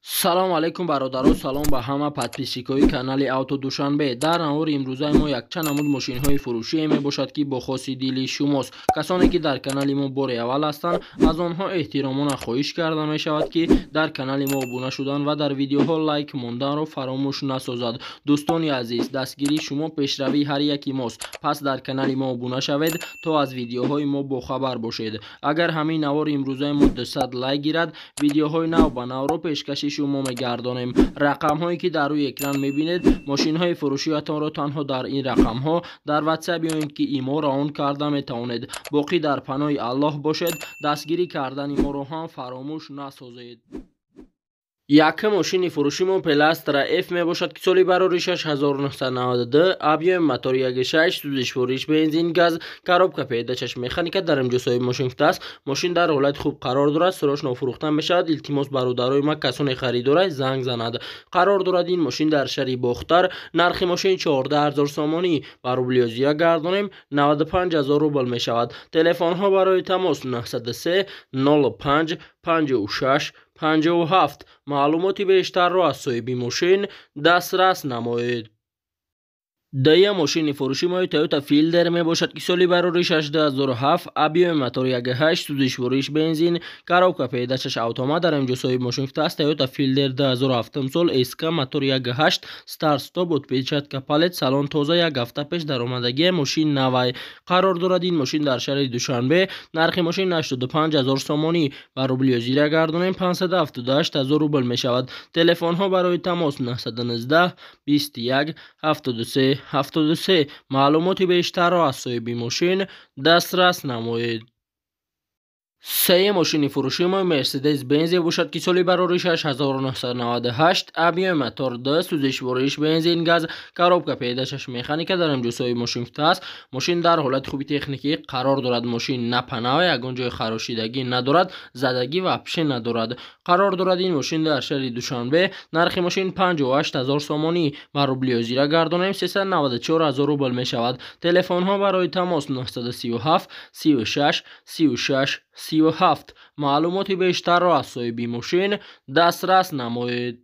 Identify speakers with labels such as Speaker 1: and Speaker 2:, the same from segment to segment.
Speaker 1: салом алейкум бародаро, салом ба ҳама подписчикои канали Авто Душанбе. Дар навори имрӯзаи мо якчанд намуд мошинҳои фурӯшие мебошад ки бо хоси дили шумост. Касоне ки дар канали мо бори аввал ҳастанд, аз онҳо эҳтиромона хоҳиш карда мешавад ки дар канали мо обуна шудан ва дар видеоҳо лайк монданро фаромӯш насозад. дӯстони азиз, дастгирии шумо пешравии ҳар яки мост. Пас дар канали мо обуна шавед, то аз видеоҳои мо бохабар бошед. Агар ҳамин навори имрӯзаи мо 200 лайк гирад, видеоҳои нав ба навро пешкаши шумо мегардонем. рақамҳое ки дар рӯи экран мебинед, мошинҳои фурӯшиятонро танҳо дар ин рақамҳо дар ватсап ёин ки иморо он карда метавонед. боқӣ дар паноҳи Аллоҳ бошед. дастгирӣ кардани моро ҳам фаромӯш насозед. Якум мошини фурӯши мо Пеластра F мебошад ки соли барори 6992, объем мотори 1.6, сӯзишвориш бензин газ, коробка передачаш механика дар инҷо соҳиби мошин аст. мошин дар ҳолати хуб қарор дорад, сӯрош фурӯхта мешавад. илтимос бародарои ма касоне харидорад занг занад. қарор дорад ин мошин дар шаҳри Бохтар. нархи мошин 14000 сомонӣ ба рублиёзия гардонем 95000 рубл мешавад. телефонҳо барои тамос 903 05 56 57. маълумоти бештарро аз соҳиби мошин дастрас намоед. дая мошини фурӯши мои Toyota Fielder мебошад ки соли барори 2007, объеми мотори 1.8, сӯзишвориш бензин, коробка передачаш автомат дар инҷо соҳиби мошин аст. Toyota Fielder 2007 сол, СК мотори 1.8, старт стоп, отпечатка палет, салон тоза, як ҳафта пеш даромадагии мошин навай. қарор дорад ин мошин дар шаҳри Душанбе. нархи мошин 85000 сомонӣ ба рублиёзия гардонем 578000 рубл мешавад. телефонҳо барои тамос 919 21 73 73. маълумоти бештарро аз соҳиби мошин дастрас намоед. сеюм мошини фурӯши мо Mercedes Benz бошад ки соли барори 6998, объеми мотор 2, сӯзишвориш бензин газ, коробка передачаш механика дар инҷо соҳиби мошин аст. мошин дар ҳолати хуби техникӣ қарор дорад. мошин на панава, ягон ҷои харошидагӣ надорад, задагӣ вапше надорад. қарор дорад ин мошин дар шаҳри Душанбе. нархи мошин 58000 сомонӣ ба рублиёзия гардонем 394000 рубл мешавад. телефонҳо барои тамос 937 36 36 37. маълумоти бештарро аз соҳиби мошин дастрас намоед.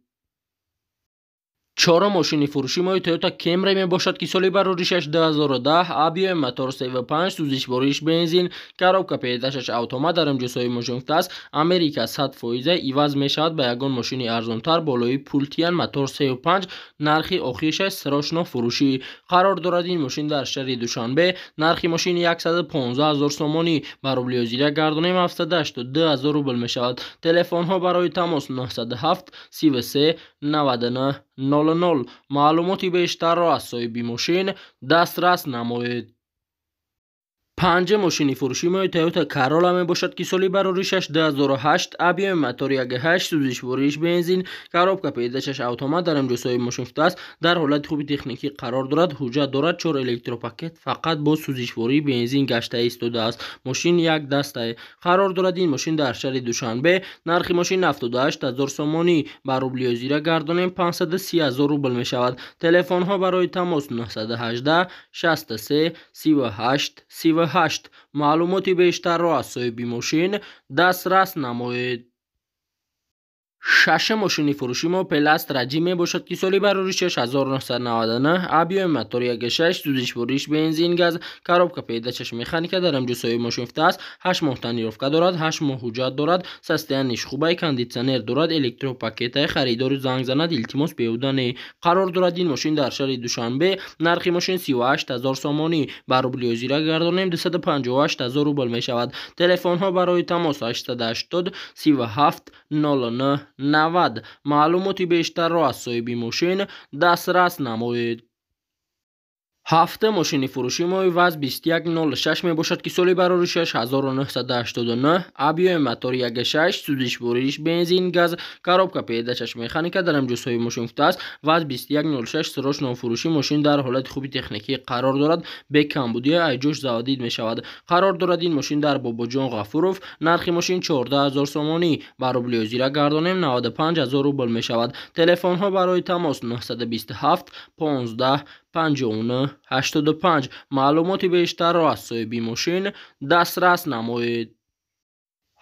Speaker 1: чорум мошини фурӯши мои Toyota Camry мебошад ки соли барори 2010, объеми мотор 3.5, сӯзишвориш бензин, коробка передачаш автомат дар инҷо соҳиби мошин аст. Америка 100% иваз мешавад ба ягон мошини арзонтар болои пултиян мотор 3.5. нархи охиршаш сӯрошно фурӯшӣ. қарор дорад ин мошин дар шаҳри Душанбе. нархи мошин 115000 сомонӣ ба рублиёзия гардонем 782000 рубл мешавад. телефонҳо барои тамос 907 33 99 00. маълумоти бештарро аз соҳиби мошин дастрас намоед. панҷум мошини фурӯши мои Toyota Corolla мебошад ки соли барори 2008, объеми мотори 1.8, сӯзишвориш бензин, коробка передачаш автомат дар инҷо соҳиби мошин аст. дар ҳолати хуби техникӣ қарор дорад. ҳуҷҷат дорад. 4 электропакет фақат бо сӯзишвории бензин гашта истодааст. мошин як дастае. қарор дорад ин мошин дар шаҳри Душанбе. нархи мошин 78000 сомонӣ ба рублиёзия гардонем 530000 рубл мешавад. телефонҳо барои тамос 918 63 38 38. маълумоти бештарро аз соҳиби мошин дастрас намоед. шашум мошини фурӯши мо Pellastра G мебошад ки соли барори 6999, объеми мотори 1.6, сӯзишвориш бензин газ, коробка передачаш механика дар инҷо соҳиби мошин аст. 8 моҳ тонировка дорад, 8 моҳ ҳуҷҷат дорад, состояниш хубай, кондитсионер дорад, электропакетае. харидори занг занад, илтимос беҳуда не. қарор дорад ин мошин дар шаҳри Душанбе. нархи мошин 38000 сомонӣ ба рублиёзия гардонем 258000 рубл мешавад. телефонҳо барои тамос 880 37 09 90. маълумоти бештарро аз соҳиби мошин дастрас намоед. ҳафтум мошини фурӯши мои ВАЗ 2106 мебошад ки соли барори 6989, объеми мотори 1.6, сӯзишвориш бензин газ, коробка передачаш механика дар инҷо соҳиби мошин аст. ВАЗ 2106 сӯрош нонфурӯшӣ. мошин дар ҳолати хуби техникӣ қарор дорад. бе камбудия айҷош заводид мешавад. қарор дорад ин мошин дар Бобоҷон Ғафуров. нархи мошин 14000 сомонӣ ба рублиёзия гардонем 95000 рубл мешавад. телефонҳо барои тамос 927 15 59 85. маълумоти бештарро аз соҳиби мошин дастрас намоед.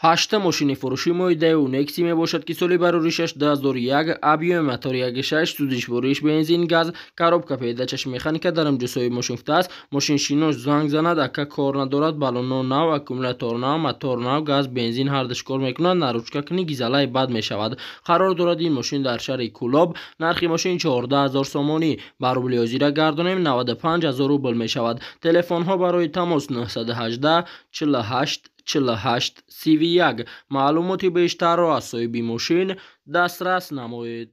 Speaker 1: 8 мошини фурӯши Moideu Nexi мебошад ки соли барори 6 2001 объеми мотори 1.6 сӯзишвориш бензин газ коробка педачаш механика дар амҷосои мошин футааст. Мошиншинос занг занад ака кор надорад, баллонно нав, аккумулятор нав, мотор нав, газ бензин ҳардаш кор мекунад, наручка книги залаи бад мешавад. қарор дорад ин мошин дар шаҳри Кӯлоб. нархи мошин 14 000 сомонӣ. ба рубли озира гардонем 95 000 рубл мешавад. телефонҳо барои тамос 918 48 48 31. маълумоти бештарро аз соҳиби мошин дастрас намоед.